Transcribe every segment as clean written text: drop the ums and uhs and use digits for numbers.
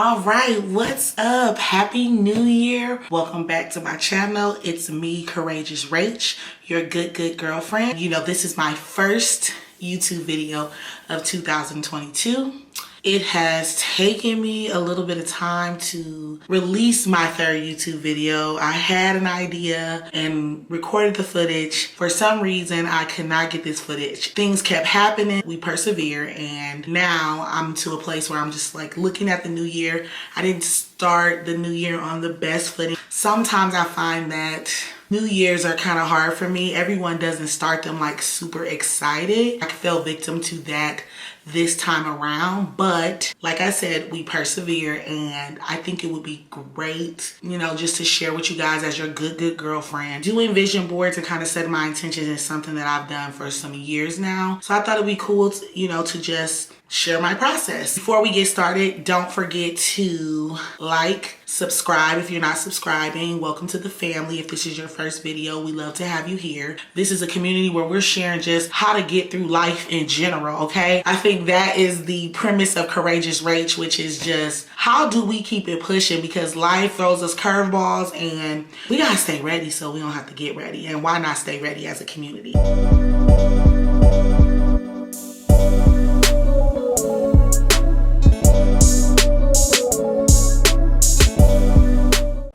All right, what's up? Happy New Year. Welcome back to my channel. It's me, Courageous Rach, your good girlfriend. You know, this is my first YouTube video of 2022. It has taken me a little bit of time to release my third YouTube video. I had an idea and recorded the footage. For some reason, I could not get this footage. Things kept happening. We persevere, and now I'm to a place where I'm just like looking at the new year. I didn't start the new year on the best footing. Sometimes I find that New Year's are kind of hard for me. Everyone doesn't start them like super excited. I fell victim to that this time around, but like I said, we persevere, and I think it would be great, you know, just to share with you guys as your good girlfriend. Doing vision boards and kind of setting my intentions is something that I've done for some years now, so I thought it'd be cool to, you know, to just share my process. Before we get started, don't forget to like, subscribe if you're not subscribing. Welcome to the family. If this is your first video, we love to have you here. This is a community where we're sharing just how to get through life in general, okay? I think that is the premise of Courageous Rach, which is just how do we keep it pushing, because life throws us curveballs and we gotta stay ready so we don't have to get ready. And why not stay ready as a community?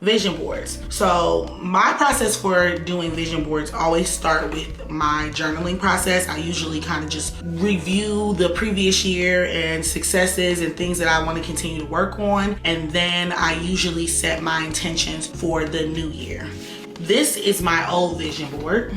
Vision boards. So my process for doing vision boards always start with my journaling process. I usually kind of just review the previous year and successes and things that I want to continue to work on, and then I usually set my intentions for the new year. This is my old vision board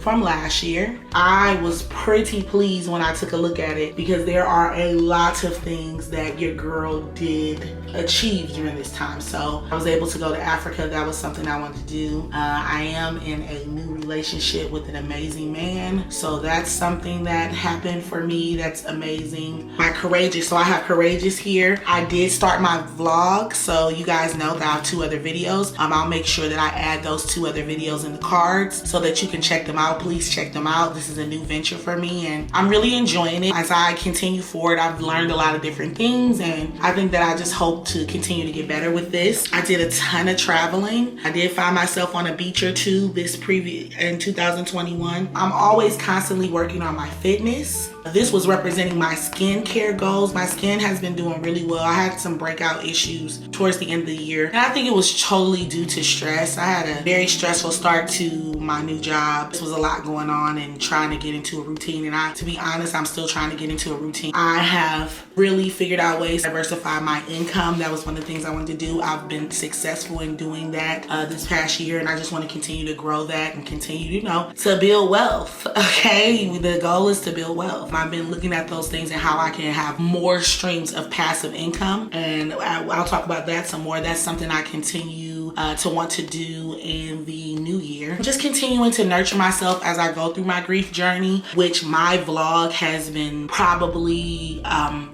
from last year. I was pretty pleased when I took a look at it because there are a lot of things that your girl did achieve during this time. So I was able to go to Africa. That was something I wanted to do. I am in a new relationship with an amazing man, so that's something that happened for me. That's amazing. My Courageous, so I have Courageous here. I did start my vlog, so you guys know that I have 2 other videos. I'll make sure that I add those 2 other videos in the cards so that you can check them out. Please check them out. This is a new venture for me, and I'm really enjoying it. As I continue forward, I've learned a lot of different things, and I think that I just hope to continue to get better with this. I did a ton of traveling. I did find myself on a beach or 2 in 2021. I'm always constantly working on my fitness. This was representing my skincare goals. My skin has been doing really well. I had some breakout issues towards the end of the year, and I think it was totally due to stress. I had a very stressful start to my new job. This was a lot going on and trying to get into a routine, and to be honest, I'm still trying to get into a routine. I have really figured out ways to diversify my income. That was one of the things I wanted to do. I've been successful in doing that this past year, and I just want to continue to grow that and continue, you know, to build wealth, okay? The goal is to build wealth. I've been looking at those things and how I can have more streams of passive income, and I'll talk about that some more. That's something I continue to want to do in the new year. Just continuing to nurture myself as I go through my grief journey, which my vlog has been probably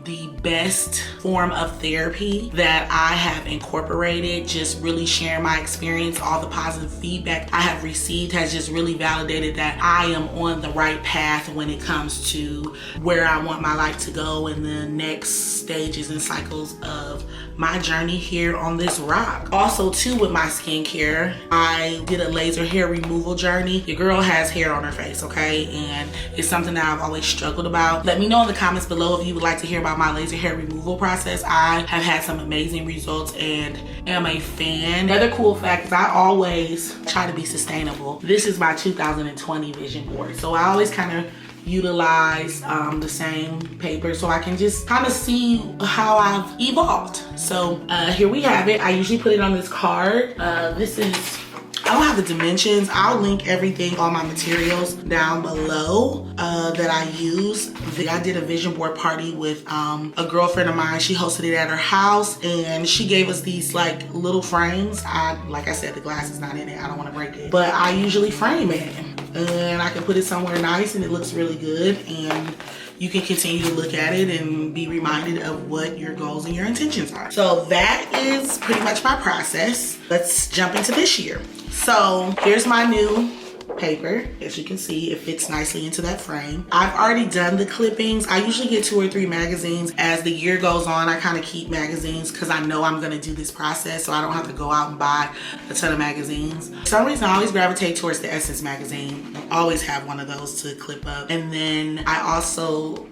the best form of therapy that I have incorporated. Just really sharing my experience. All the positive feedback I have received has just really validated that I am on the right path when it comes to where I want my life to go in the next stages and cycles of my journey here on this rock. Also too, with my skincare, I did a laser hair removal journey. Your girl has hair on her face, okay? And it's something that I've always struggled about. Let me know in the comments below if you would like to hear about my laser hair removal process. I have had some amazing results and am a fan. Another cool fact is I always try to be sustainable. This is my 2020 vision board. So I always kind of utilize the same paper so I can just kind of see how I've evolved. So here we have it. I usually put it on this card. This is, I don't have the dimensions. I'll link everything, all my materials down below that I use. I did a vision board party with a girlfriend of mine. She hosted it at her house, and she gave us these like little frames. Like I said, the glass is not in it. I don't want to break it, but I usually frame it, and I can put it somewhere nice and it looks really good, and you can continue to look at it and be reminded of what your goals and your intentions are. So that is pretty much my process. Let's jump into this year. So here's my new paper. As you can see, it fits nicely into that frame. I've already done the clippings. I usually get 2 or 3 magazines. As the year goes on, I kind of keep magazines because I know I'm gonna do this process, so I don't have to go out and buy a ton of magazines. For some reason, I always gravitate towards the Essence magazine. I always have one of those to clip up. And then I also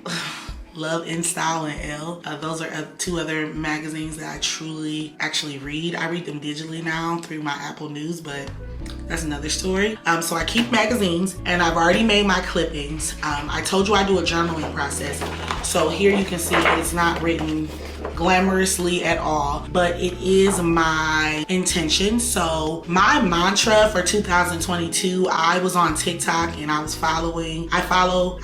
love InStyle and Elle. Those are 2 other magazines that I truly actually read. I read them digitally now through my Apple News, but that's another story. So I keep magazines, and I've already made my clippings. I told you I do a journaling process. So here you can see it's not written glamorously at all, but it is my intention. So my mantra for 2022, I was on TikTok and I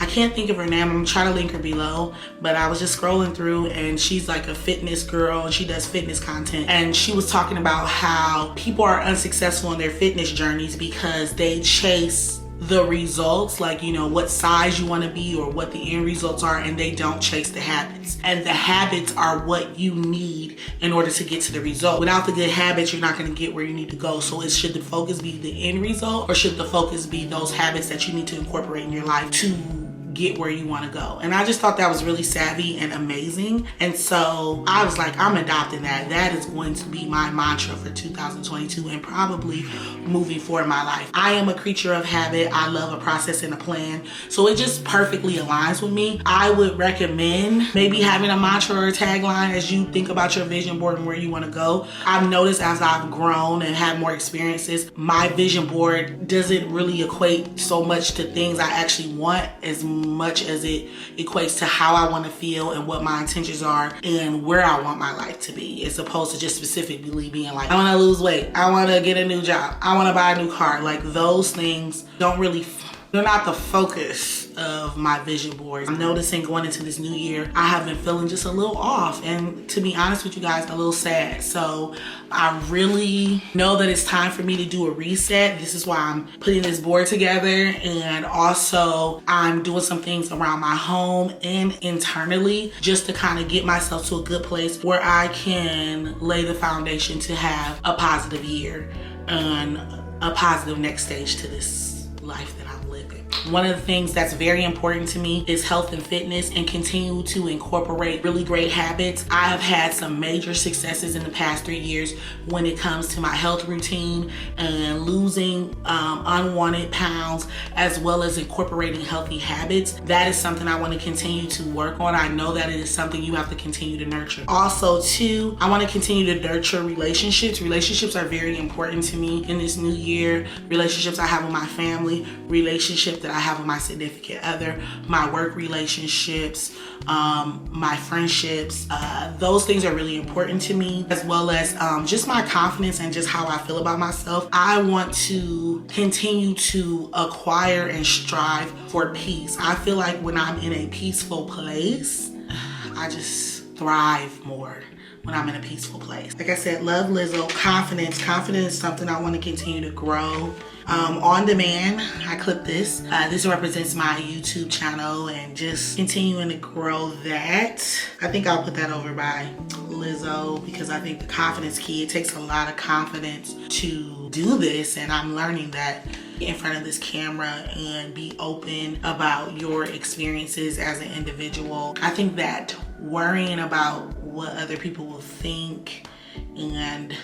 can't think of her name, I'm gonna try to link her below, but I was just scrolling through and she's like a fitness girl and she does fitness content, and she was talking about how people are unsuccessful in their fitness journeys because they chase the results, like, you know, what size you want to be or what the end results are, and they don't chase the habits. And the habits are what you need in order to get to the result. Without the good habits, you're not going to get where you need to go. So should the focus be the end result, or should the focus be those habits that you need to incorporate in your life to get where you want to go? And I just thought that was really savvy and amazing. And so I was like, I'm adopting that. That is going to be my mantra for 2022 and probably moving forward in my life. I am a creature of habit. I love a process and a plan. So it just perfectly aligns with me. I would recommend maybe having a mantra or a tagline as you think about your vision board and where you want to go. I've noticed as I've grown and had more experiences, my vision board doesn't really equate so much to things I actually want as much as it equates to how I want to feel and what my intentions are and where I want my life to be, as opposed to just specifically being like, I want to lose weight, I want to get a new job, I want to buy a new car. Like, those things they're not the focus of my vision boards. I'm noticing going into this new year, I have been feeling just a little off, and to be honest with you guys, a little sad. So I really know that it's time for me to do a reset. This is why I'm putting this board together, and also I'm doing some things around my home and internally just to kind of get myself to a good place where I can lay the foundation to have a positive year and a positive next stage to this life that I'm living. One of the things that's very important to me is health and fitness, and continue to incorporate really great habits. I have had some major successes in the past 3 years when it comes to my health routine and losing unwanted pounds, as well as incorporating healthy habits. That is something I want to continue to work on. I know that it is something you have to continue to nurture. Also too, I want to continue to nurture relationships. Relationships are very important to me in this new year. Relationships I have with my family, relationship that I have with my significant other, my work relationships, my friendships. Those things are really important to me, as well as just my confidence and just how I feel about myself. I want to continue to acquire and strive for peace. I feel like when I'm in a peaceful place, I just thrive more when I'm in a peaceful place. Like I said, love Lizzo. Confidence is something I want to continue to grow. On demand, I clip this. This represents my YouTube channel and just continuing to grow that. I think I'll put that over by Lizzo because I think the confidence key, it takes a lot of confidence to do this, and I'm learning that in front of this camera and be open about your experiences as an individual. I think that worrying about what other people will think, and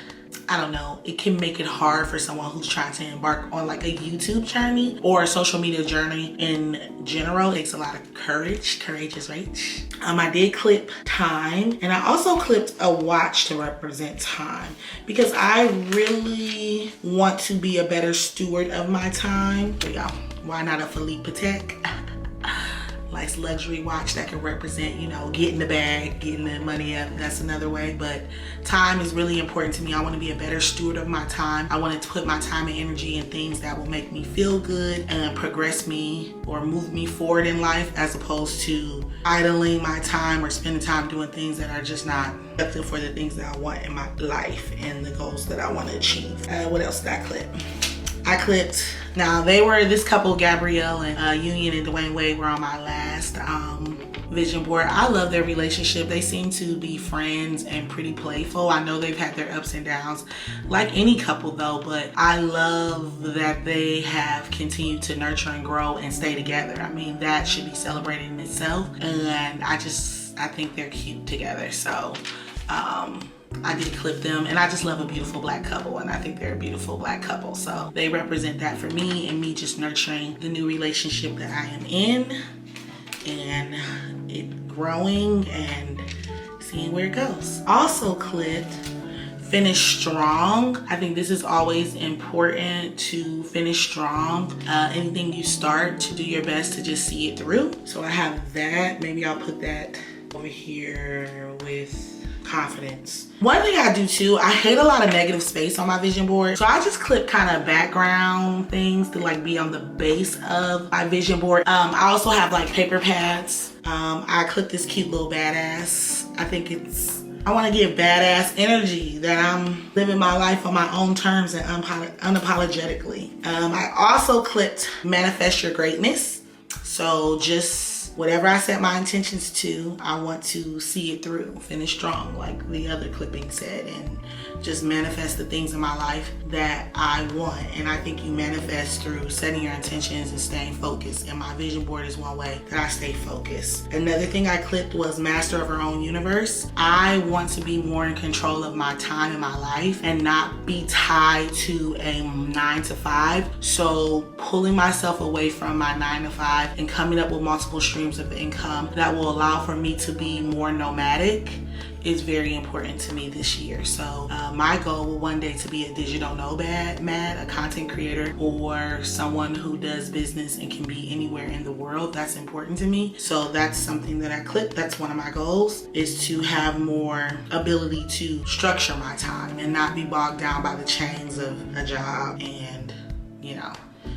I don't know, it can make it hard for someone who's trying to embark on like a YouTube journey or a social media journey in general. It takes a lot of courage. Courage is right. I did clip time, and I also clipped a watch to represent time because I really want to be a better steward of my time. Here we go. Why not a Philippe Patek? Nice luxury watch that can represent, you know, getting the bag, getting the money up. That's another way. But time is really important to me. I want to be a better steward of my time. I want to put my time and energy in things that will make me feel good and progress me or move me forward in life, as opposed to idling my time or spending time doing things that are just not effective for the things that I want in my life and the goals that I want to achieve. What else did I clip? I clipped, now this couple, Gabrielle and Union and Dwayne Wade, were on my last vision board. I love their relationship. They seem to be friends and pretty playful. I know they've had their ups and downs like any couple though, but I love that they have continued to nurture and grow and stay together. I mean, that should be celebrated in itself, and I think they're cute together. So I did clip them, and I just love a beautiful black couple, and I think they're a beautiful black couple. So they represent that for me, and me just nurturing the new relationship that I am in and it growing and seeing where it goes. Also clipped finish strong. I think this is always important, to finish strong. Anything you start, to do your best to just see it through. So I have that. Maybe I'll put that over here with confidence. One thing I do too, I hate a lot of negative space on my vision board. So I just clip kind of background things to like be on the base of my vision board. I also have like paper pads. I clip this cute little badass. I want to give badass energy that I'm living my life on my own terms and unapologetically. I also clipped manifest your greatness. So just whatever I set my intentions to, I want to see it through, finish strong, like the other clipping said, and just manifest the things in my life that I want. And I think you manifest through setting your intentions and staying focused. And my vision board is one way that I stay focused. Another thing I clipped was master of her own universe. I want to be more in control of my time in my life and not be tied to a 9 to 5. So pulling myself away from my 9 to 5 and coming up with multiple streams of income that will allow for me to be more nomadic is very important to me this year. So my goal will one day to be a digital nomad, a content creator, or someone who does business and can be anywhere in the world. That's important to me. So that's something that I clip. That's one of my goals, is to have more ability to structure my time and not be bogged down by the chains of a job and, you know,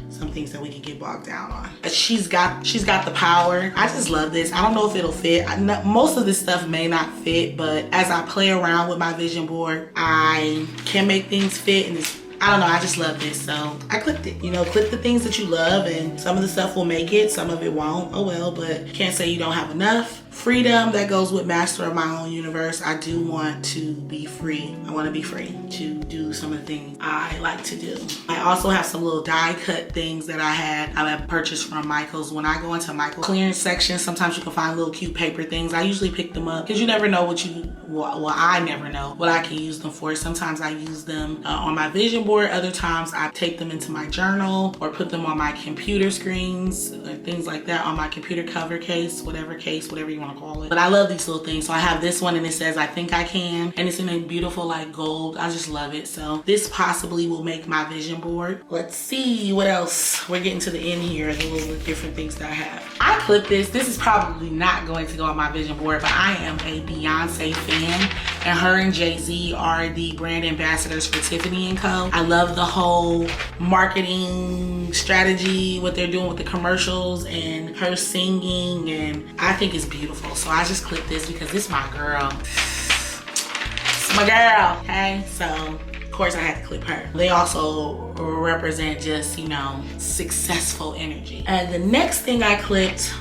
some things that we can get bogged down on. She's got the power. I just love this. I don't know if it'll fit. Most of this stuff may not fit, but as I play around with my vision board, I can make things fit, and I don't know, I just love this, so I clipped it. You know, clip the things that you love, and some of the stuff will make it, some of it won't. Oh well, but can't say you don't have enough. Freedom, that goes with master of my own universe. I do want to be free. I want to be free to do some of the things I like to do. I also have some little die cut things that I have purchased from Michael's. When I go into Michael's clearance section, sometimes you can find little cute paper things. I usually pick them up because you never know I never know what I can use them for. Sometimes I use them on my vision board. Other times I take them into my journal or put them on my computer screens or things like that, on my computer cover case, whatever you want to call it. But I love these little things. So I have this one, and it says I think I can, and it's in a beautiful like gold. I just love it. So this possibly will make my vision board. Let's see what else. We're getting to the end here, the little different things that I have. I clipped this. This is probably not going to go on my vision board, but I am a Beyonce fan, and her and Jay-Z are the brand ambassadors for Tiffany & Co. I love the whole marketing strategy, what they're doing with the commercials and her singing, and I think it's beautiful. So I just clipped this because this is my girl. It's my girl, okay? So of course I had to clip her. They also represent just, you know, successful energy. And the next thing I clipped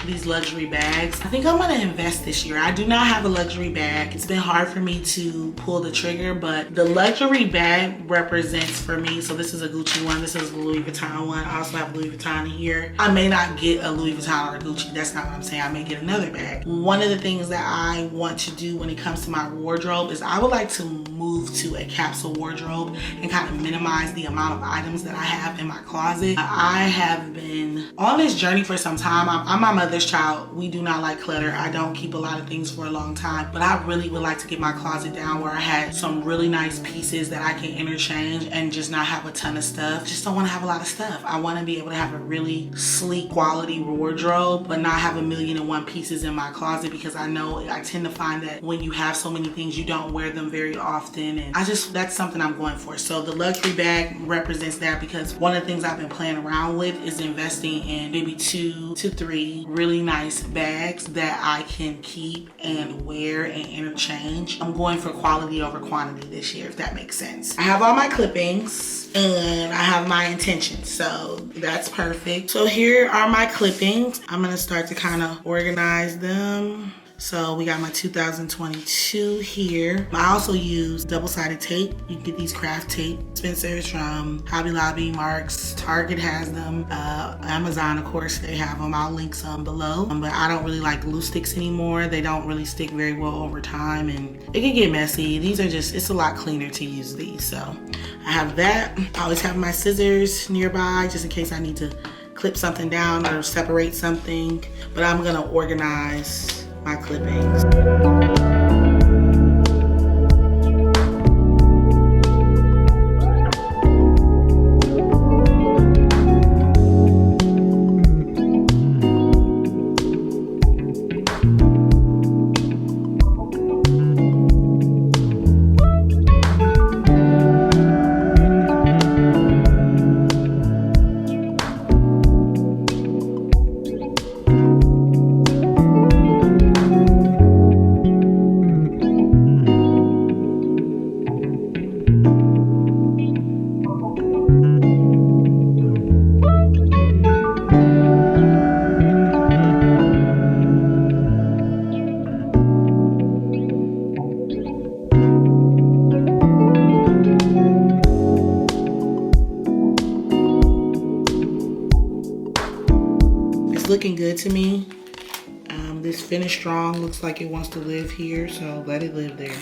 these luxury bags. I think I'm gonna invest this year. I do not have a luxury bag. It's been hard for me to pull the trigger, but the luxury bag represents for me. So this is a Gucci one, this is a Louis Vuitton one. I also have Louis Vuitton here. I may not get a Louis Vuitton or a Gucci, that's not what I'm saying. I may get another bag. One of the things that I want to do when it comes to my wardrobe is I would like to move to a capsule wardrobe and kind of minimize the amount of items that I have in my closet. I have been on this journey for some time. I'm my mother's child. We do not like clutter. I don't keep a lot of things for a long time, but I really would like to get my closet down where I had some really nice pieces that I can interchange and just not have a ton of stuff. Just don't want to have a lot of stuff. I want to be able to have a really sleek quality wardrobe, but not have 1,000,001 pieces in my closet, because I know I tend to find that when you have so many things, you don't wear them very often, and I that's something I'm going for. So the luxury bag represents that, because one of the things I've been playing around with is investing in maybe 2 to 3 really nice bags that I can keep and wear and interchange. I'm going for quality over quantity this year, if that makes sense. I have all my clippings and I have my intentions, so that's perfect. So here are my clippings. I'm gonna start to kind of organize them. So we got my 2022 here. I also use double-sided tape. You can get these craft tape dispensers from Hobby Lobby, Marks, Target has them, Amazon, of course, they have them. I'll link some below. But I don't really like glue sticks anymore. They don't really stick very well over time and it can get messy. These are just, it's a lot cleaner to use these. So I have that. I always have my scissors nearby just in case I need to clip something down or separate something. But I'm gonna organize my clippings. Looking good to me. This Finish Strong looks like it wants to live here, so let it live there.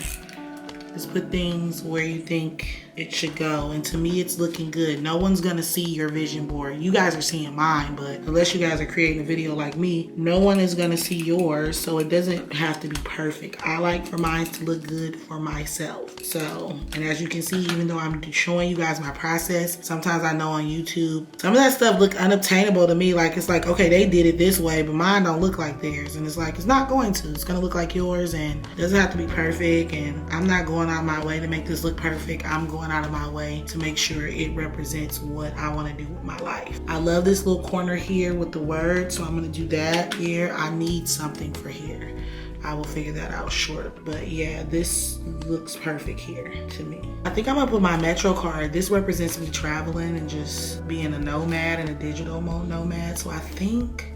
Just put things where you think it should go, and to me it's looking good. No one's gonna see your vision board. You guys are seeing mine, but unless you guys are creating a video like me, no one is gonna see yours, so it doesn't have to be perfect. I like for mine to look good for myself. So, and as you can see, even though I'm showing you guys my process, sometimes I know on YouTube some of that stuff look unobtainable to me. Like, it's like, okay, they did it this way, but mine don't look like theirs, and it's like, it's not going to. It's gonna look like yours, and it doesn't have to be perfect, and I'm not going out of my way to make this look perfect. I'm going out of my way to make sure it represents what I want to do with my life. I love this little corner here with the word, so I'm going to do that here. I need something for here. I will figure that out short, but yeah, this looks perfect here to me. I think I'm gonna put my Metro card. This represents me traveling and just being a nomad and a digital nomad, so I think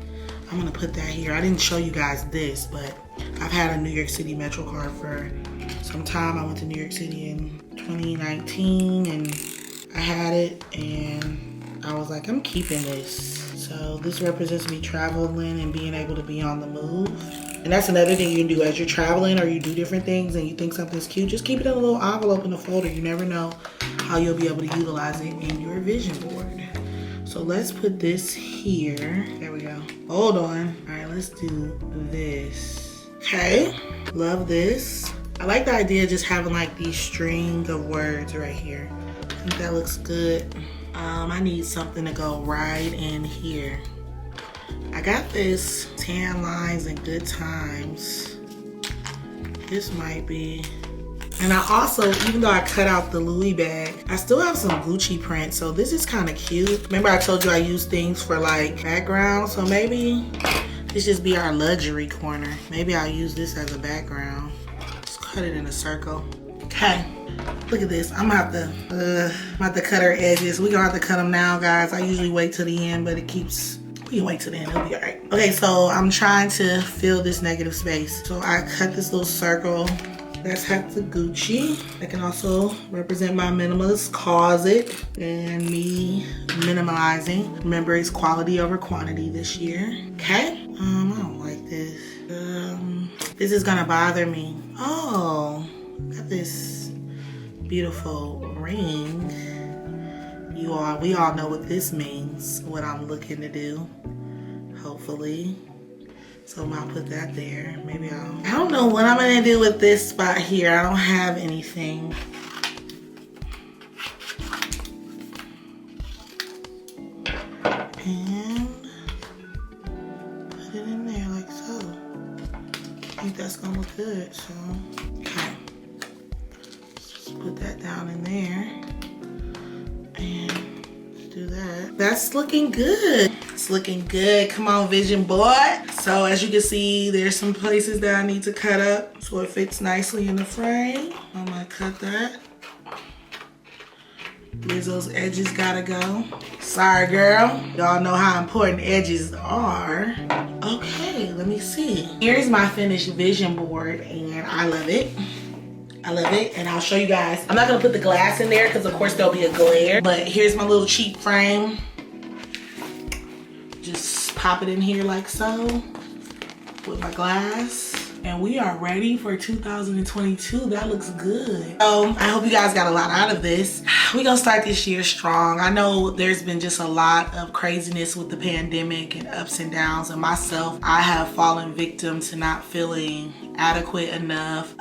I'm gonna put that here. I didn't show you guys this, but I've had a New York City Metro card for some time. I went to New York City in 2019 and I had it and I was like, I'm keeping this. So this represents me traveling and being able to be on the move. And that's another thing you can do as you're traveling or you do different things and you think something's cute, just keep it in a little envelope in a folder. You never know how you'll be able to utilize it in your vision board. So let's put this here. There we go. Hold on. All right, let's do this. Okay, love this. I like the idea of just having like these string of words right here. I think that looks good. I need something to go right in here. I got this Tan Lines and Good Times. This might be. And I also, even though I cut out the Louis bag, I still have some Gucci print. So this is kind of cute. Remember I told you I use things for like background. So maybe this just be our luxury corner. Maybe I'll use this as a background. Just cut it in a circle. Okay, look at this. I'm about to cut our edges. We're gonna have to cut them now, guys. I usually wait till the end, but we can wait till the end, it'll be all right. Okay, so I'm trying to fill this negative space. So I cut this little circle. That's half the Gucci. That can also represent my minimalist closet and me minimalizing. Remember, it's quality over quantity this year. Okay, I don't like this. This is gonna bother me. Oh, got this beautiful ring. We all know what this means, what I'm looking to do, hopefully. So I'll put that there. Maybe I don't know what I'm gonna do with this spot here. I don't have anything. And put it in there like so. I think that's gonna look good, so. Okay. Just put that down down in there. And do that. That's looking good. It's looking good. Come on, vision board. So as you can see, there's some places that I need to cut up so it fits nicely in the frame. I'm gonna cut that. Those edges gotta go. Sorry, girl. Y'all know how important edges are. Okay, let me see. Here's my finished vision board, and I love it. I love it, and I'll show you guys. I'm not gonna put the glass in there because of course there'll be a glare, but here's my little cheap frame. Just pop it in here like so with my glass. And we are ready for 2022. That looks good. So I hope you guys got a lot out of this. We're gonna start this year strong. I know there's been just a lot of craziness with the pandemic and ups and downs, and myself, I have fallen victim to not feeling adequate enough,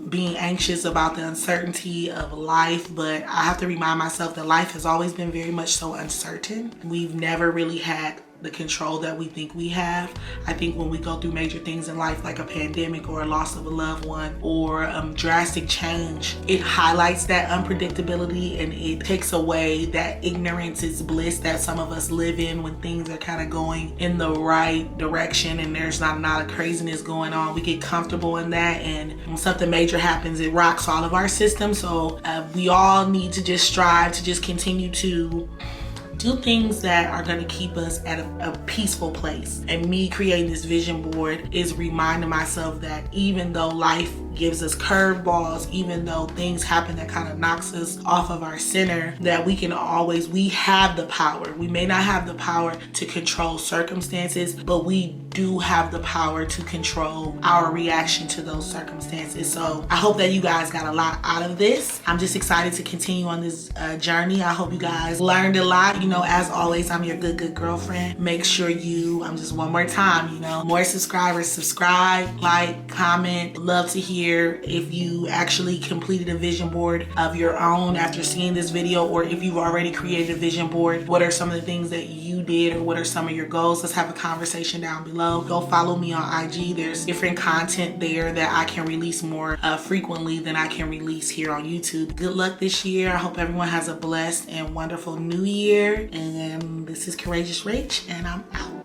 being anxious about the uncertainty of life. But I have to remind myself that life has always been very much so uncertain. We've never really had the control that we think we have. I think when we go through major things in life like a pandemic or a loss of a loved one or drastic change, it highlights that unpredictability and it takes away that ignorance is bliss that some of us live in when things are kind of going in the right direction and there's not a lot of craziness going on. We get comfortable in that, and when something major happens, it rocks all of our systems. So we all need to just strive to just continue to do things that are going to keep us at a peaceful place. And me creating this vision board is reminding myself that even though life gives us curveballs, even though things happen that kind of knocks us off of our center, that we have the power. We may not have the power to control circumstances, but we do have the power to control our reaction to those circumstances. So I hope that you guys got a lot out of this. I'm just excited to continue on this journey. I hope you guys learned a lot. You know, as always, I'm your good girlfriend. Make sure just one more time, more subscribers, subscribe, like, comment. Love to hear if you actually completed a vision board of your own after seeing this video, or if you've already created a vision board, what are some of the things that you did, or what are some of your goals? Let's have a conversation down below. Go follow me on IG. There's different content there that I can release more frequently than I can release here on YouTube. Good luck this year. I hope everyone has a blessed and wonderful new year. And this is Courageous Rach, and I'm out.